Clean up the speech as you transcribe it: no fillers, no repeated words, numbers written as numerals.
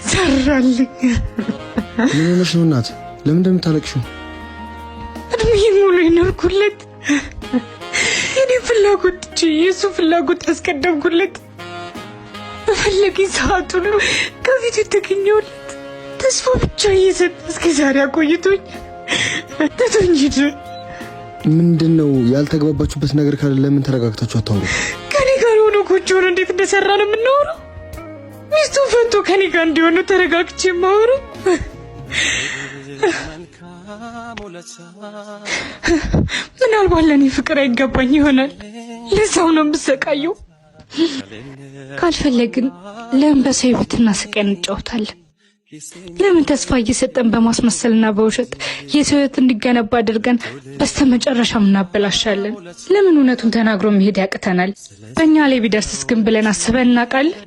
ሰራልኝ። ምን ሆነሽ ነው እናት? ለምን እንደምታለቅሽው? እድሜን ሙሉ ይኖርኩለት የኔ ፍላጎት እንጂ የሱ ፍላጎት አስቀደምኩለት። በፈለገኝ ሰዓት ሁሉ ከፊቱ የተገኘሁለት ተስፋ ብቻ እየሰጠ እስከ ዛሬ አቆይቶኝ ትቶኝ ሄደ። ምንድነው ያልተግባባችሁበት ነገር ካለ ለምን ተረጋግታችሁ አታወሩ? ከኔ ጋር ሆኖ ጎጆውን እንዴት እንደሰራ ነው የምናወራው። ሚስቱ ፈቶ ከኔ ጋር እንዲሆኑ ተረጋግቼ ማወሩ። ምናልባት ለኔ ፍቅር አይገባኝ ይሆናል። ለዛው ነው የምሰቃየው። ካልፈለግን ለምን በሰው ህይወትና ስቃይ እንጫወታለን? ለምን ተስፋ እየሰጠን በማስመሰልና በውሸት የሰው ህይወት እንዲገነባ አድርገን በስተመጨረሻም እናበላሻለን? ለምን እውነቱን ተናግሮ መሄድ ያቅተናል? በእኛ ላይ ቢደርስስ ግን ብለን አስበን እናውቃለን?